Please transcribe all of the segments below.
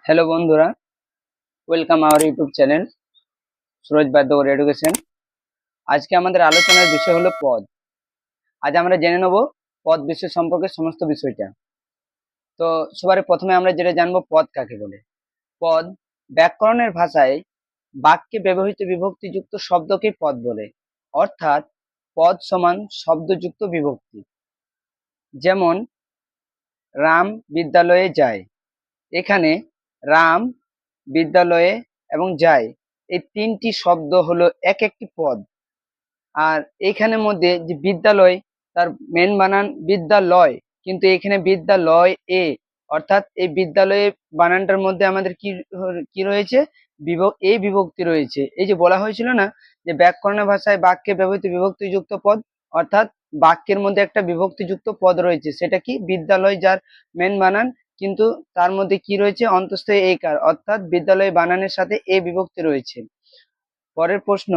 Hello বন্ধুরা, welcome our YouTube channel Suraj Badyakar education. আজকে আমাদের আলোচনার বিষয় হলো পদ। আজ আমরা জেনে নেব পদ বিষয় সম্পর্কে সমস্ত বিষয়টা। তো সবার প্রথমে আমরা যেটা জানবো পদ কাকে বলে। পদ ব্যাকরণের ভাষায় বাক্যে ব্যবহৃত বিভক্তিযুক্ত শব্দকে পদ বলে, অর্থাৎ পদ সমান শব্দযুক্ত বিভক্তি। যেমন রাম বিদ্যালয়ে যায়। এখানে রাম বিদ্যালয়ে এবং যায় এই তিনটি শব্দ হলো এক একটি পদ। আর এখানের মধ্যে যে বিদ্যালয়, তার মেন বানান বিদ্যালয়, কিন্তু এখানে বিদ্যালয় অর্থাৎ এই বিদ্যালয়ে বানানটার মধ্যে আমাদের কি রয়েছে, এই বিভক্তি রয়েছে। এই যে বলা হয়েছিল না যে ব্যাকরণের ভাষায় বাক্যে ব্যবহৃত বিভক্তিযুক্ত পদ, অর্থাৎ বাক্যের মধ্যে একটা বিভক্তিযুক্ত পদ রয়েছে, সেটা কি বিদ্যালয়, যার মেন বানান, কিন্তু তার মধ্যে কি রয়েছে অন্তস্থ এইকার, অর্থাৎ বিদ্যালয় বানানের সাথে এ বিভক্তি রয়েছে। পরের প্রশ্ন,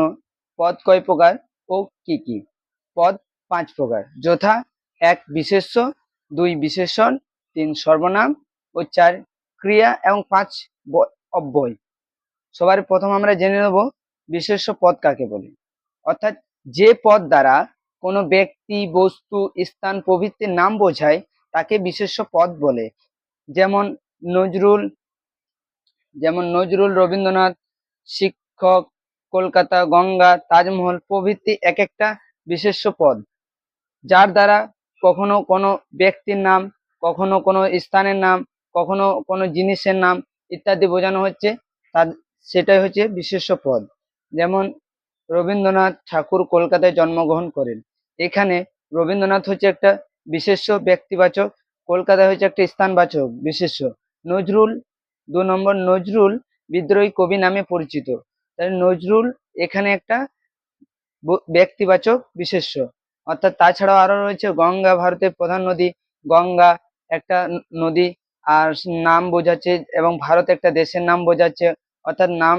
পদ কয় প্রকার ও কি কি? পদ 5 প্রকার, যথা 1 বিশেষ্য, 2 বিশেষণ, 3 সর্বনাম ও 4 ক্রিয়া এবং 5 অব্যয়। সবার প্রথম আমরা জেনে নেব বিশেষ্য পদ কাকে বলে। অর্থাৎ যে পদ দ্বারা কোনো ব্যক্তি, বস্তু, স্থান প্রভৃতির নাম বোঝায় তাকে বিশেষ্য পদ বলে। যেমন নজরুল, রবীন্দ্রনাথ, শিক্ষক, কলকাতা, গঙ্গা, তাজমহল প্রভৃতি এক একটা বিশেষ্য পদ, যার দ্বারা কখনো কোনো ব্যক্তির নাম, কখনো কোনো স্থানের নাম, কখনো কোনো জিনিসের নাম ইত্যাদি বোঝানো হচ্ছে, তার সেটাই হচ্ছে বিশেষ্য পদ। যেমন রবীন্দ্রনাথ ঠাকুর কলকাতায় জন্মগ্রহণ করেন। এখানে রবীন্দ্রনাথ হচ্ছে একটা বিশেষ্য ব্যক্তিবাচক, কলকাতা হচ্ছে একটা স্থানবাচক বিশেষ্য। নজরুল, 2 নম্বর, নজরুল বিদ্রোহী কবি নামে পরিচিত, তাই নজরুল এখানে একটা ব্যক্তিবাচক বিশেষ্য। অর্থাৎ তাছাড়াও আরো রয়েছে গঙ্গা, ভারতের প্রধান নদী, গঙ্গা একটা নদী আর নাম বোঝাচ্ছে, এবং ভারত একটা দেশের নাম বোঝাচ্ছে, অর্থাৎ নাম,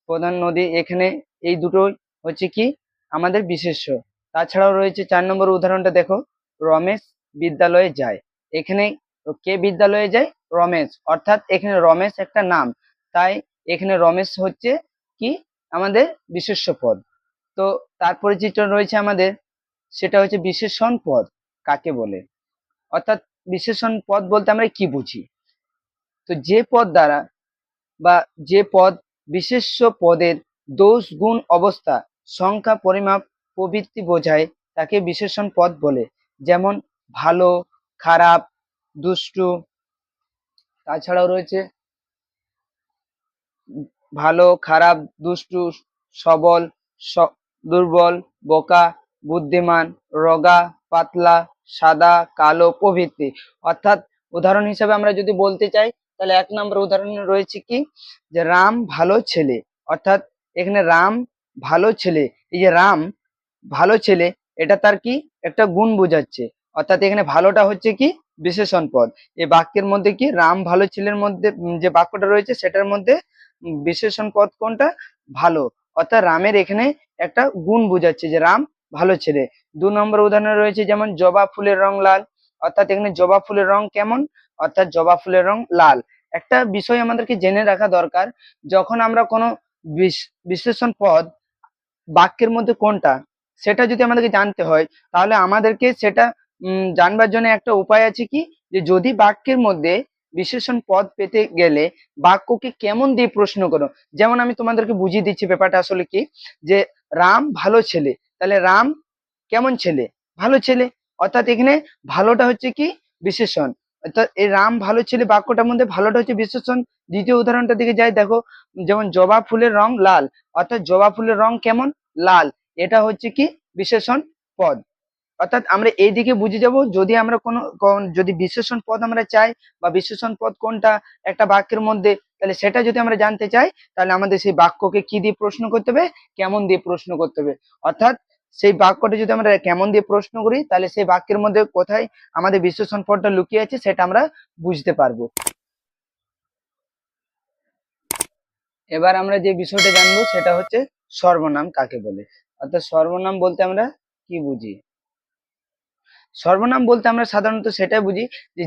প্রধান নদী, এখানে এই দুটোই হচ্ছে কি আমাদের বিশেষ্য। তাছাড়াও রয়েছে 4 নম্বর উদাহরণটা দেখো, রমেশ বিদ্যালয়ে যায়। এখানে কে বিদ্যালয়ে যায়? রমেশ, অর্থাৎ এখানে রমেশ একটা নাম, তাই এখানে রমেশ হচ্ছে কি আমাদের বিশেষ্য পদ। তো তারপরে যেটা রয়েছে আমাদের, সেটা হচ্ছে বিশেষণ পদ কাকে বলে। অর্থাৎ বিশেষণ পদ বলতে আমরা কি বুঝি? তো যে পদ দ্বারা বা যে পদ বিশেষ্য পদের দোষ, গুণ, অবস্থা, সংখ্যা, পরিমাপ প্রভৃতি বোঝায় তাকে বিশেষণ পদ বলে। যেমন ভালো, খারাপ, দুষ্টু। তাছাড়াও রয়েছে ভালো, খারাপ, দুষ্টু, সবল, দুর্বল, বোকা, বুদ্ধিমান, রোগা, পাতলা, সাদা, কালো প্রভৃতি। অর্থাৎ উদাহরণ হিসেবে আমরা যদি বলতে চাই, তাহলে 1 নম্বর উদাহরণে রয়েছে কি, যে রাম ভালো ছেলে। অর্থাৎ এখানে রাম ভালো ছেলে, এই যে রাম ভালো ছেলে, এটা তার কি একটা গুণ বোঝাচ্ছে। অর্থাৎ এখানে ভালোটা হচ্ছে কি বিশেষণ পদ। এই বাক্যের মধ্যে কি রাম ভালো ছেলের মধ্যে যে বাক্যটা রয়েছে সেটার মধ্যে বিশেষণ পদ কোনটা? ভালো। অর্থাৎ রামের এখানে একটা গুণ বোঝাচ্ছে যে রাম ভালো ছেলে। 2 নম্বর উদাহরণে রয়েছে যেমন জবা ফুলের রং লাল। অর্থাৎ এখানে জবা ফুলের রং কেমন? অর্থাৎ জবা ফুলের রং লাল। একটা বিষয় আমাদেরকে জেনে রাখা দরকার, যখন আমরা কোনো বিশেষণ পদ বাক্যের মধ্যে কোনটা, সেটা যদি আমাদেরকে জানতে হয়, তাহলে আমাদেরকে সেটা জানবার জন্য একটা উপায় আছে কি, যে যদি বাক্যের মধ্যে বিশেষণ পদ পেতে গেলে বাক্যকে কেমন দিয়ে প্রশ্ন করো। যেমন আমি তোমাদেরকে বুঝিয়ে দিচ্ছি ব্যাপারটা আসলে কি, যে রাম ভালো ছেলে, তাহলে রাম কেমন ছেলে? ভালো ছেলে। অর্থাৎ এখানে ভালোটা হচ্ছে কি বিশেষণ। অর্থাৎ এই রাম ভালো ছেলে বাক্যটার মধ্যে ভালোটা হচ্ছে বিশেষণ। দ্বিতীয় উদাহরণটা দিকে যাই, দেখো, যেমন জবা ফুলের রং লাল। অর্থাৎ জবা ফুলের রং কেমন? লাল। এটা হচ্ছে কি বিশেষণ পদ। অর্থাৎ আমরা এইদিকে বুঝে যাব, যদি আমরা যদি বিশেষণ পদ আমরা চাই, বা বিশেষণ পদ কোনটা একটা বাক্যের মধ্যে, তাহলে সেটা যদি আমরা জানতে চাই, তাহলে আমাদের সেই বাক্যকে কি দিয়ে প্রশ্ন করতে হবে? কেমন দিয়ে প্রশ্ন করতে হবে। অর্থাৎ সেই বাক্যটা যদি আমরা কেমন দিয়ে প্রশ্ন করি, তাহলে সেই বাক্যের মধ্যে কোথায় আমাদের বিশেষণ পদটা লুকিয়ে আছে সেটা আমরা বুঝতে পারবো। এবার আমরা যে বিষয়টা জানবো সেটা হচ্ছে সর্বনাম কাকে বলে। অর্থাৎ সর্বনাম বলতে আমরা কি বুঝি? সর্বনাম বলতে আমরা সাধারণত সেটাই বুঝি যে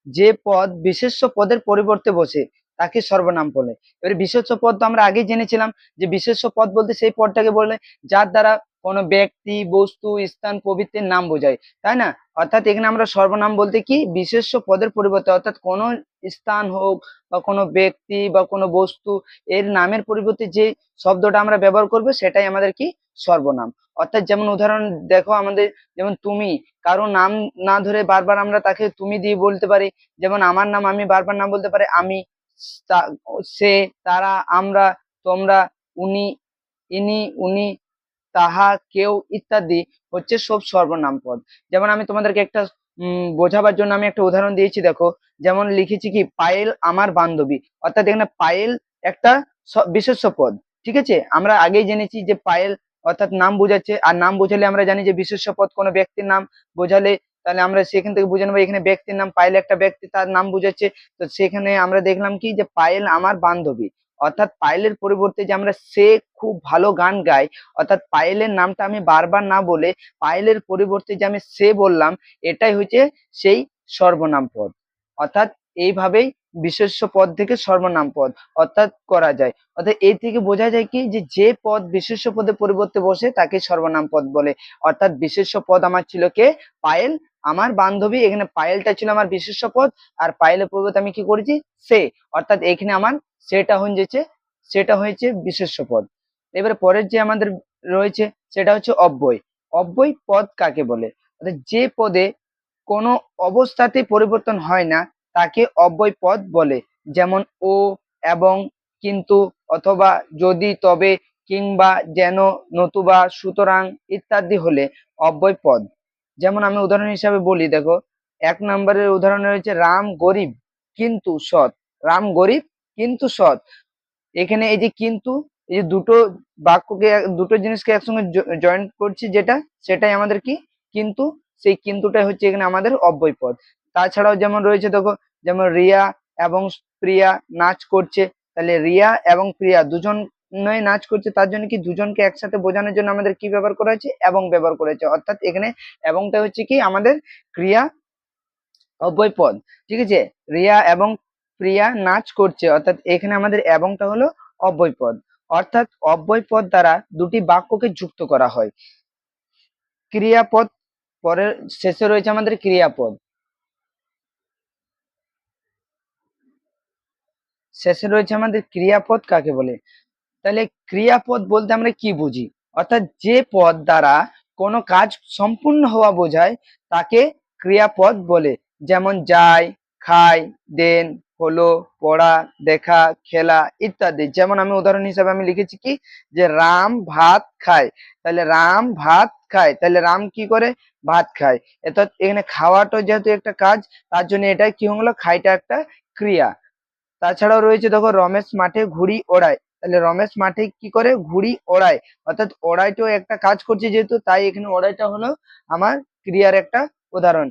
যে পদ বিশেষ্য পদের পরিবর্তে বসে, তাকে সর্বনাম বলে। এবারে বিশেষ্য পদ তো আমরা আগেই জেনেছিলাম যে বিশেষ্য পদ বলতে সেই পদটাকে বলে যার দ্বারা কোনো ব্যক্তি, বস্তু, স্থান প্রভৃতির নাম বোঝায়, তাই না? অর্থাৎ এখানে আমরা সর্বনাম বলতে কি বিশেষ্য পদের পরিবর্তে, অর্থাৎ কোনো স্থান হোক বা কোনো ব্যক্তি বা কোনো বস্তু এর নামের পরিবর্তে যে শব্দটা আমরা ব্যবহার করবো সেটাই আমাদের কি সর্বনাম। অর্থাৎ যেমন উদাহরণ দেখো আমাদের, যেমন তুমি, কারো নাম না ধরে বারবার আমরা তাকে তুমি দিয়ে বলতে পারি। যেমন আমার নাম আমি বারবার নাম বলতে পারি আমি, সে, তারা, আমরা, তোমরা, উনি, ইনি, উনি, তাহা, কেউ ইত্যাদি হচ্ছে সব সর্বনাম পদ। যেমন আমি তোমাদেরকে একটা বোঝাবার জন্য আমি একটা উদাহরণ দিয়েছি, দেখো যেমন লিখেছি কি পায়েল আমার বান্ধবী, অর্থাৎ এখানে পায়েল একটা বিশেষ্য পদ। ঠিক আছে, আমরা আগেই জেনেছি যে পায়েল অর্থাৎ নাম বোঝাচ্ছে, আর নাম বোঝালে আমরা জানি যে বিশেষ্য পদ কোনো ব্যক্তির নাম বোঝালে তাহলে আমরা সেখান থেকে বুঝে নেবো এখানে ব্যক্তির নাম, পায়েল একটা ব্যক্তি তার নাম বোঝাচ্ছে। তো সেখানে আমরা দেখলাম কি যে পায়েল আমার বান্ধবী, অর্থাৎ পায়েলের পরিবর্তে যে আমরা সে খুব ভালো গান গায়, অর্থাৎ পায়েলের নামটা আমি বারবার না বলে পায়েলের পরিবর্তে যে আমি সে বললাম, এটাই হচ্ছে সেই সর্বনাম পদ। অর্থাৎ এইভাবেই বিশেষ্য পদ থেকে সর্বনাম পদ অর্থাৎ করা যায়। অর্থাৎ এই থেকে বোঝা যায় কি যে যে পদ বিশেষ্য পদের পরিবর্তে বসে তাকে সর্বনাম পদ বলে। অর্থাৎ বিশেষ্য পদ আমার ছিল কে পায়েল আমার বান্ধবী, এখানে পায়েলটা ছিল আমার বিশেষ্য পদ, আর পায়েলের পরিবর্তে আমি কি করেছি সে, অর্থাৎ এখানে আমার সেটা হয়েছে বিশেষ্য পদ। এবারে পরের যে আমাদের রয়েছে সেটা হচ্ছে অব্যয়। অব্যয় পদ কাকে বলে? অর্থাৎ যে পদে কোনো অবস্থাতে পরিবর্তন হয় না তাকে অব্যয় পদ বলে। যেমন ও, এবং, কিন্তু, অথবা, যদি, তবে, কিংবা, যেন, নতুবা, সুতরাং ইত্যাদি হলে অব্যয় পদ। যেমন আমি উদাহরণ হিসাবে বলি, দেখো 1 নম্বরের উদাহরণ রয়েছে রাম গরিব কিন্তু সৎ। রাম গরিব কিন্তু সৎ। এখানে এই যে কিন্তু, এই যে দুটো বাক্যকে দুটো জিনিসকে একসঙ্গে জয়েন্ট করছি যেটা, সেটাই আমাদের কি কিন্তু, সেই কিন্তুটাই হচ্ছে এখানে আমাদের অব্যয় পদ। তাছাড়াও যেমন রয়েছে দেখো, যেমন রিয়া এবং প্রিয়া নাচ করছে, তাহলে রিয়া এবং প্রিয়া দুজন নয় নাচ করছে, তার জন্য কি দুজনকে একসাথে বোঝানোর জন্য আমাদের কি ব্যবহার করা হয়েছে এবং ব্যবহার করা হয়েছে। অর্থাৎ এখানে এবংটা হচ্ছে কি আমাদের ক্রিয়া অব্যয় পদ। ঠিক আছে, রিয়া এবং প্রিয়া নাচ করছে, অর্থাৎ এখানে আমাদের এবংটা হলো অব্যয় পদ। অর্থাৎ অব্যয় পদ দ্বারা দুটি বাক্যকে যুক্ত করা হয়। ক্রিয়াপদ পরের শেষে রয়েছে আমাদের ক্রিয়াপদ। শেষে রয়েছে আমাদের ক্রিয়াপদ কাকে বলে? তাহলে ক্রিয়াপদ বলতে আমরা কি বুঝি? অর্থাৎ যে পদ দ্বারা কোনো কাজ সম্পূর্ণ হওয়া বোঝায় তাকে ক্রিয়াপদ বলে। যেমন যায়, খায়, দেন, হলো, পড়া, দেখা, খেলা ইত্যাদি। যেমন আমি উদাহরণ হিসাবে আমি লিখেছি কি যে রাম ভাত খায়, তাহলে রাম ভাত খায়, তাহলে রাম কি করে ভাত খায়। অর্থাৎ এখানে খাওয়াটা যেহেতু একটা কাজ, তার জন্য এটা কি হলো খাইটা একটা ক্রিয়া। তাছাড়াও রয়েছে দেখো রমেশ মাঠে ঘুড়ি ওড়ায়, তাহলে রমেশ মাঠে কি করে ঘুড়ি ওড়ায়, অর্থাৎ ওড়াইটাও একটা কাজ করছে যেহেতু, তাই এখানে ওড়াইটা হলো আমার ক্রিয়ার একটা উদাহরণ।